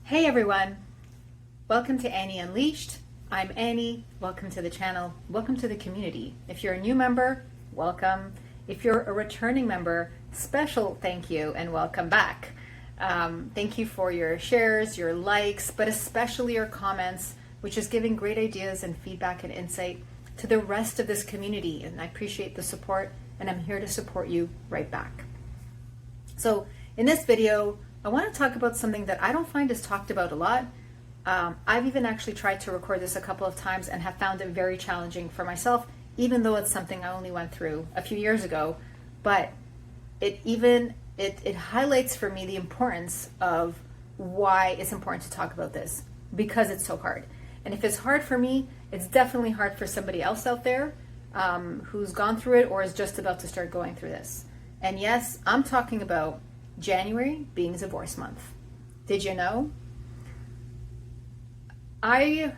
Hey everyone, welcome to Annie Unleashed. I'm Annie, welcome to the channel, welcome to the community. If you're a new member, welcome. If you're a returning member, special thank you and welcome back. Thank you for your shares, your likes, but especially your comments, which is giving great ideas and feedback and insight to the rest of this community. And I appreciate the support, and I'm here to support you right back. So in this video, I want to talk about something that I don't find is talked about a lot. I've even actually tried to record this a couple of times and have found it very challenging for myself, even though it's something I only went through a few years ago. But it highlights for me the importance of why it's important to talk about this, because it's so hard. And if it's hard for me, it's definitely hard for somebody else out there who's gone through it or is just about to start going through this. And yes, I'm talking about January being divorce month. Did you know? I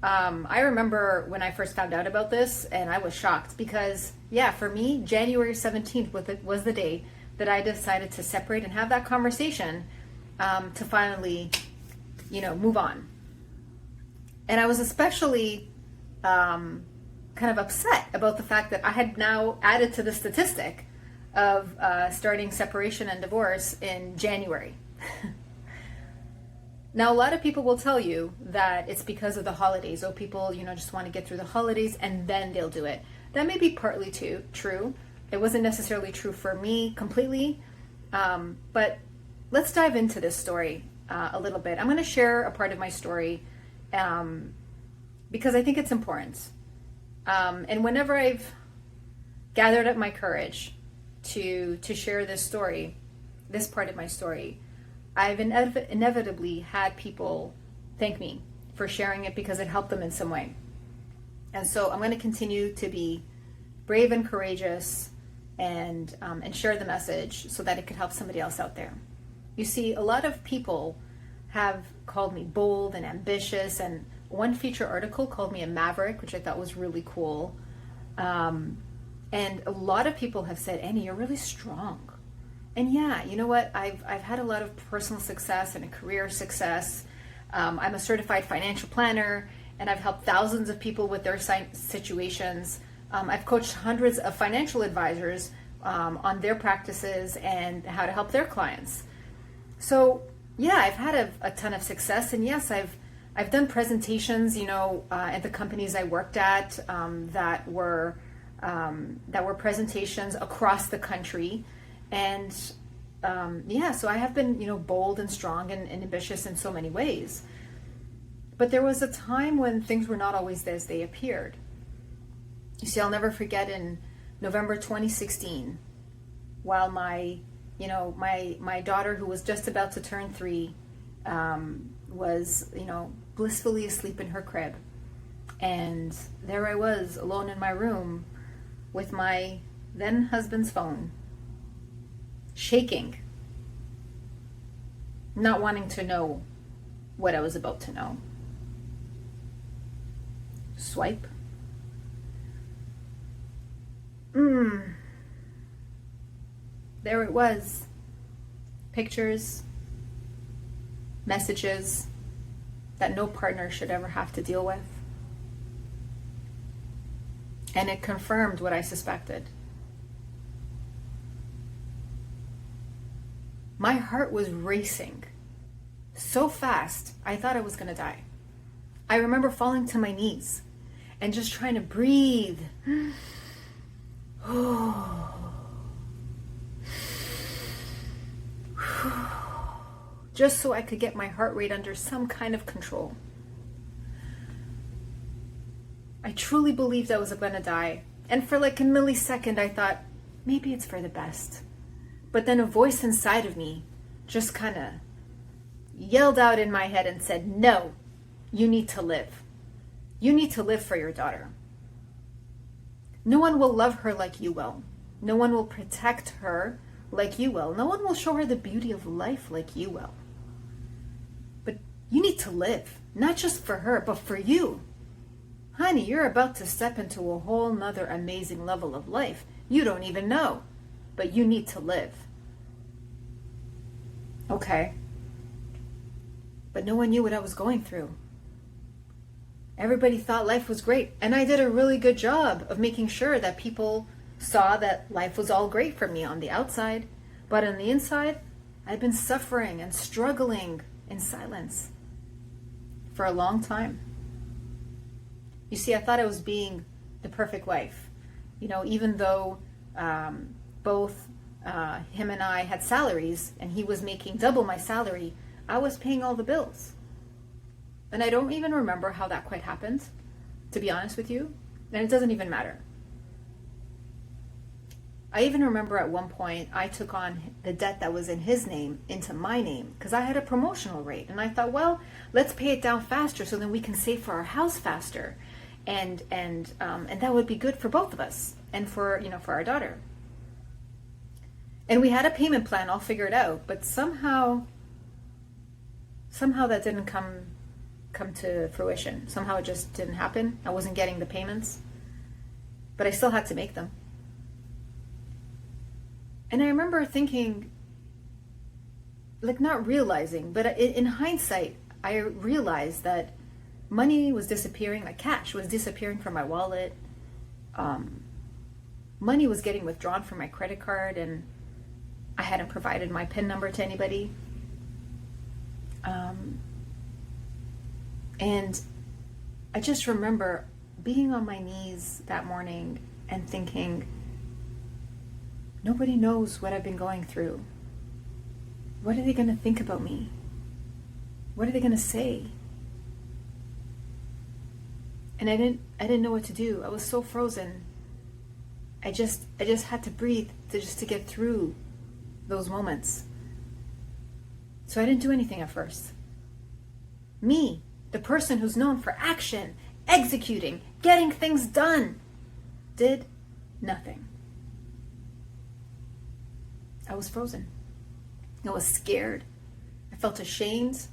remember when I first found out about this, and I was shocked because, yeah, for me, January 17th was the day that I decided to separate and have that conversation to finally, move on. And I was especially kind of upset about the fact that I had now added to the statistic of starting separation and divorce in January. Now, a lot of people will tell you that it's because of the holidays. Oh, people, just want to get through the holidays and then they'll do it. That may be partly true. It wasn't necessarily true for me completely. But let's dive into this story a little bit. I'm going to share a part of my story because I think it's important. And whenever I've gathered up my courage to share this story, this part of my story, I've inevitably had people thank me for sharing it because it helped them in some way. And so I'm going to continue to be brave and courageous and share the message so that it could help somebody else out there. You see, a lot of people have called me bold and ambitious, and one feature article called me a maverick, which I thought was really cool. And a lot of people have said, Annie, you're really strong. And yeah, you know what? I've had a lot of personal success and a career success. I'm a certified financial planner, and I've helped thousands of people with their situations. I've coached hundreds of financial advisors on their practices and how to help their clients. So yeah, I've had a ton of success. And yes, I've done presentations, at the companies I worked at that were presentations across the country. And so I have been, bold and strong and ambitious in so many ways. But there was a time when things were not always as they appeared. You see, I'll never forget in November 2016, while my daughter, who was just about to turn 3, was, blissfully asleep in her crib. And there I was, alone in my room with my then husband's phone, shaking, not wanting to know what I was about to know. Swipe. There it was. Pictures, messages that no partner should ever have to deal with. And it confirmed what I suspected. My heart was racing so fast, I thought I was going to die. I remember falling to my knees and just trying to breathe. Just so I could get my heart rate under some kind of control. I truly believed I was going to die. And for like a millisecond, I thought, maybe it's for the best. But then a voice inside of me just kind of yelled out in my head and said, no, you need to live. You need to live for your daughter. No one will love her like you will. No one will protect her like you will. No one will show her the beauty of life like you will. But you need to live, not just for her, but for you. Honey, you're about to step into a whole nother amazing level of life. You don't even know, but you need to live. Okay. but no one knew what I was going through. Everybody thought life was great, and I did a really good job of making sure that people saw that life was all great for me on the outside, but on the inside, I'd been suffering and struggling in silence for a long time. You see, I thought I was being the perfect wife. You know, even though both him and I had salaries and he was making double my salary, I was paying all the bills. And I don't even remember how that quite happened, to be honest with you. And it doesn't even matter. I even remember at one point I took on the debt that was in his name into my name because I had a promotional rate. And I thought, well, let's pay it down faster so then we can save for our house faster. And that would be good for both of us and for our daughter. And we had a payment plan all figured out, but somehow that didn't come to fruition. Somehow it just didn't happen. I wasn't getting the payments, but I still had to make them. And I remember thinking, like not realizing, but in hindsight, I realized that money was disappearing, like cash was disappearing from my wallet. Money was getting withdrawn from my credit card, and I hadn't provided my PIN number to anybody. And I just remember being on my knees that morning and thinking, nobody knows what I've been going through. What are they going to think about me? What are they going to say? And I didn't know what to do. I was so frozen. I just had to breathe to get through those moments. So I didn't do anything at first. Me, the person who's known for action, executing, getting things done, did nothing. I was frozen. I was scared. I felt ashamed.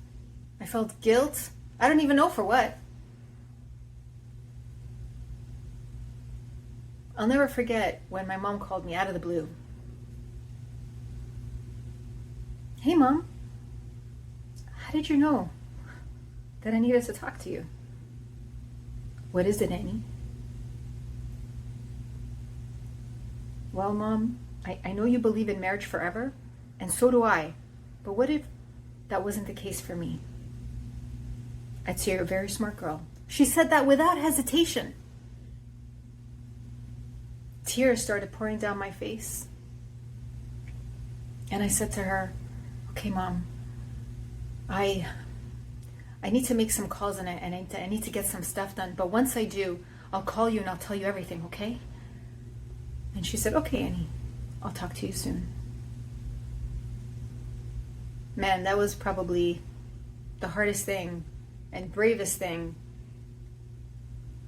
I felt guilt. I don't even know for what. I'll never forget when my mom called me out of the blue. Hey, Mom. How did you know that I needed to talk to you? What is it, Annie? Well, Mom, I know you believe in marriage forever, and so do I. But what if that wasn't the case for me? I'd say you're a very smart girl. She said that without hesitation. Tears started pouring down my face. And I said to her, okay, Mom, I need to make some calls and I need to get some stuff done. But once I do, I'll call you and I'll tell you everything, okay? And she said, okay, Annie, I'll talk to you soon. Man, that was probably the hardest thing and bravest thing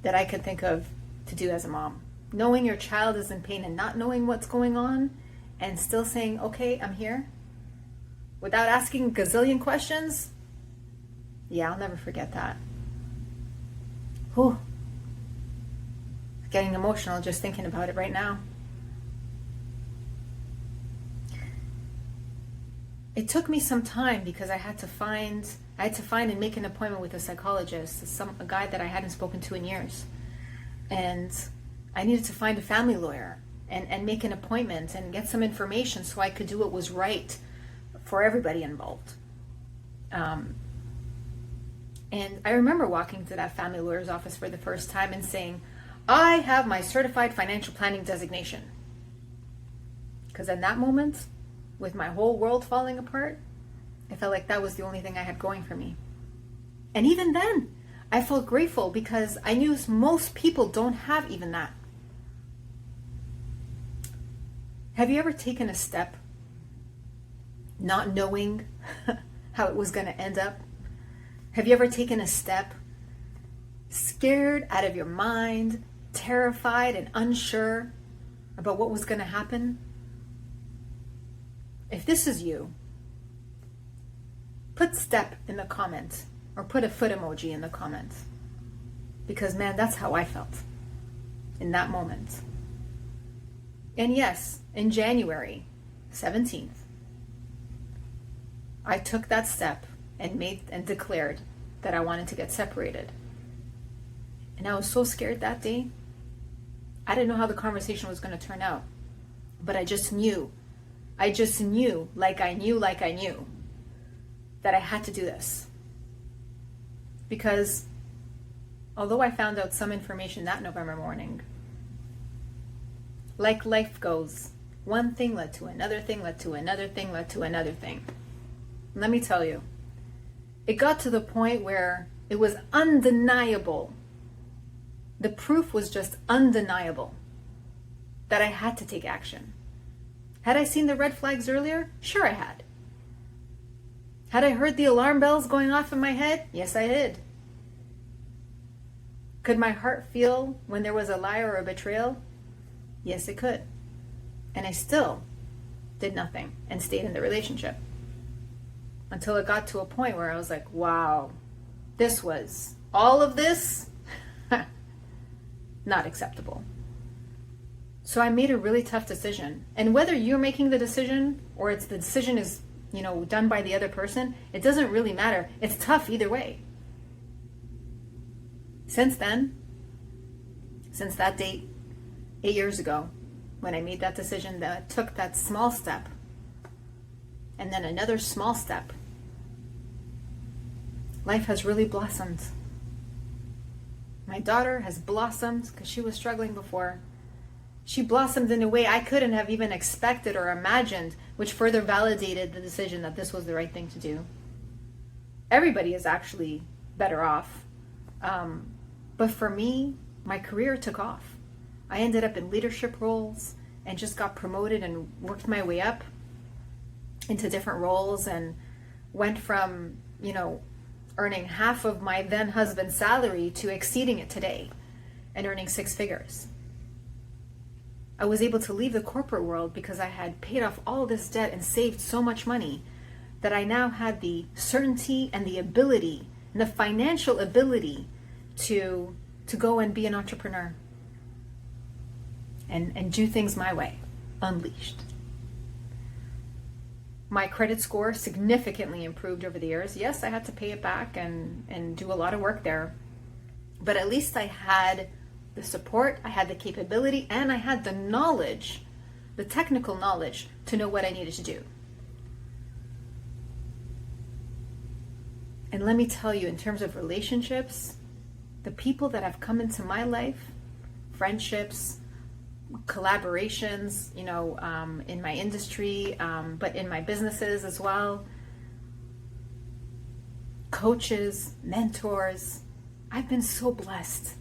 that I could think of to do as a mom. Knowing your child is in pain and not knowing what's going on and still saying, okay, I'm here, without asking a gazillion questions. Yeah, I'll never forget that. Whew. Getting emotional just thinking about it right now. It took me some time because I had to find and make an appointment with a psychologist, a guy that I hadn't spoken to in years. And I needed to find a family lawyer and make an appointment and get some information so I could do what was right for everybody involved. And I remember walking to that family lawyer's office for the first time and saying, I have my certified financial planning designation. Because in that moment, with my whole world falling apart, I felt like that was the only thing I had going for me. And even then, I felt grateful because I knew most people don't have even that. Have you ever taken a step not knowing how it was going to end up? Have you ever taken a step scared out of your mind, terrified and unsure about what was going to happen? If this is you, put step in the comments or put a foot emoji in the comments. Because man, that's how I felt in that moment. And yes, in January 17th, I took that step and declared that I wanted to get separated. And I was so scared that day. I didn't know how the conversation was going to turn out, but I just knew, like I knew that I had to do this. Because although I found out some information that November morning, like life goes, one thing led to another thing, led to another thing, led to another thing. Let me tell you, it got to the point where it was undeniable. The proof was just undeniable that I had to take action. Had I seen the red flags earlier? Sure I had. Had I heard the alarm bells going off in my head? Yes, I did. Could my heart feel when there was a lie or a betrayal? Yes, it could. And I still did nothing and stayed in the relationship. Until it got to a point where I was like, wow, all of this, not acceptable. So I made a really tough decision. And whether you're making the decision or the decision is, done by the other person, it doesn't really matter. It's tough either way. Since then, since that date, 8 years ago, when I made that decision, that I took that small step, and then another small step, life has really blossomed. My daughter has blossomed because she was struggling before. She blossomed in a way I couldn't have even expected or imagined, which further validated the decision that this was the right thing to do. Everybody is actually better off. But for me, my career took off. I ended up in leadership roles and just got promoted and worked my way up into different roles and went from, earning half of my then husband's salary to exceeding it today and earning 6 figures. I was able to leave the corporate world because I had paid off all this debt and saved so much money that I now had the certainty and the ability and the financial ability to go and be an entrepreneur and do things my way, unleashed. My credit score significantly improved over the years. Yes, I had to pay it back and do a lot of work there, but at least I had the support, I had the capability, and I had the knowledge, the technical knowledge to know what I needed to do. And let me tell you, in terms of relationships, the people that have come into my life, friendships, collaborations, in my industry, but in my businesses as well, coaches, mentors, I've been so blessed.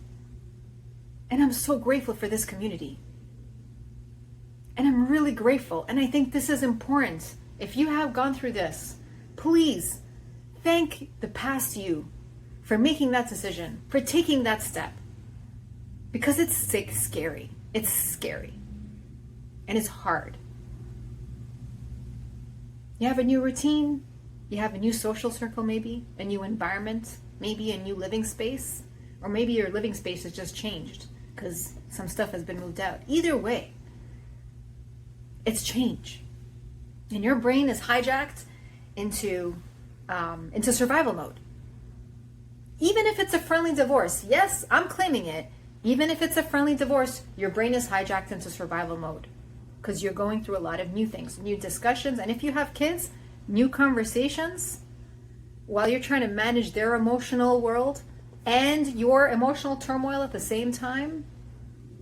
And I'm so grateful for this community. And I'm really grateful. And I think this is important. If you have gone through this, please thank the past you for making that decision, for taking that step. Because it's scary. It's scary. And it's hard. You have a new routine. You have a new social circle, maybe. A new environment. Maybe a new living space. Or maybe your living space has just changed because some stuff has been moved out. Either way, it's change. And your brain is hijacked into survival mode. Even if it's a friendly divorce, yes, I'm claiming it. Even if it's a friendly divorce, your brain is hijacked into survival mode because you're going through a lot of new things, new discussions, and if you have kids, new conversations while you're trying to manage their emotional world and your emotional turmoil at the same time.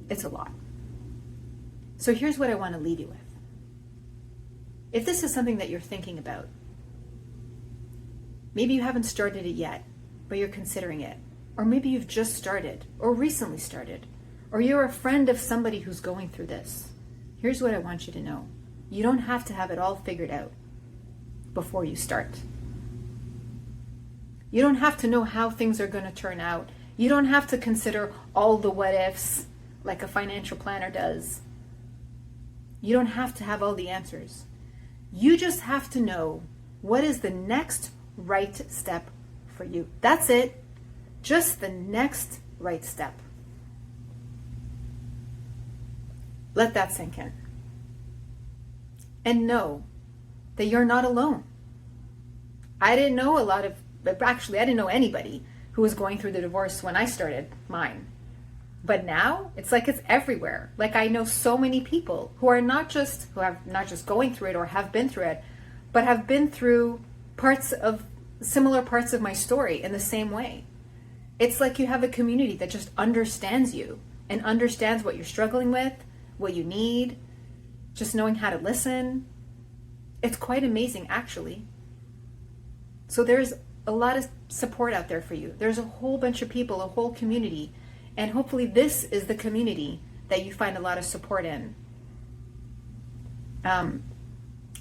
It's a lot. So here's what I want to leave you with. If this is something that you're thinking about, maybe you haven't started it yet, but you're considering it. Or maybe you've just started, or recently started, or you're a friend of somebody who's going through this. Here's what I want you to know. You don't have to have it all figured out before you start. You don't have to know how things are going to turn out. You don't have to consider all the what ifs like a financial planner does. You don't have to have all the answers. You just have to know what is the next right step for you. That's it. Just the next right step. Let that sink in. And know that you're not alone. I didn't know I didn't know anybody who was going through the divorce when I started mine. But now it's like it's everywhere. Like I know so many people who have not just going through it or have been through it, but have been through similar parts of my story in the same way. It's like you have a community that just understands you and understands what you're struggling with, what you need, just knowing how to listen. It's quite amazing, actually. So there's a lot of support out there for you. There's a whole bunch of people, a whole community. And hopefully this is the community that you find a lot of support in.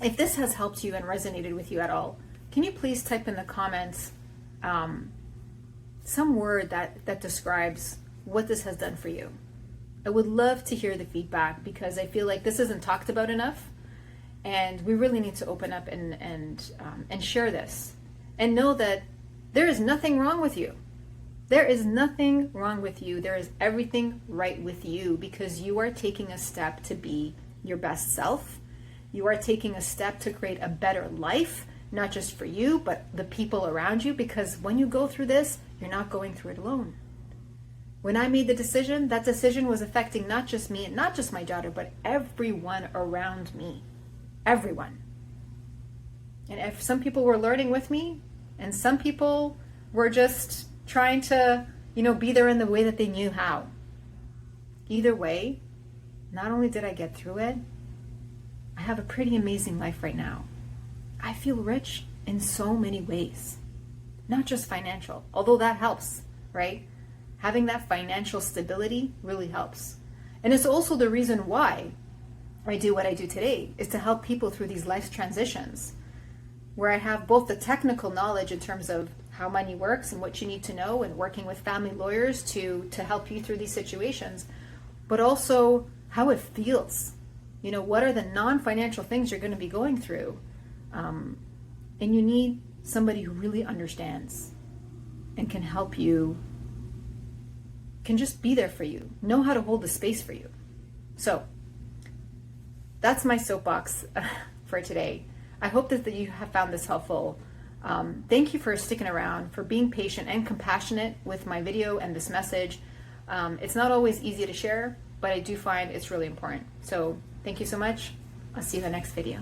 If this has helped you and resonated with you at all, can you please type in the comments some word that describes what this has done for you? I would love to hear the feedback, because I feel like this isn't talked about enough, and we really need to open up and share this, and know that there is nothing wrong with you. There is nothing wrong with you. There is everything right with you, because you are taking a step to be your best self. You are taking a step to create a better life, not just for you, but the people around you, because when you go through this, you're not going through it alone. When I made the decision, that decision was affecting not just me and not just my daughter, but everyone around me. Everyone. And if some people were learning with me, and some people were just trying to, be there in the way that they knew how. Either way, not only did I get through it, I have a pretty amazing life right now. I feel rich in so many ways, not just financial, although that helps, right? Having that financial stability really helps. And it's also the reason why I do what I do today, is to help people through these life transitions, where I have both the technical knowledge in terms of how money works and what you need to know, and working with family lawyers to help you through these situations, but also how it feels. What are the non-financial things you're going to be going through? And you need somebody who really understands and can help you, can just be there for you, know how to hold the space for you. So that's my soapbox for today. I hope that you have found this helpful. Thank you for sticking around, for being patient and compassionate with my video and this message. It's not always easy to share, but I do find it's really important. So thank you so much. I'll see you in the next video.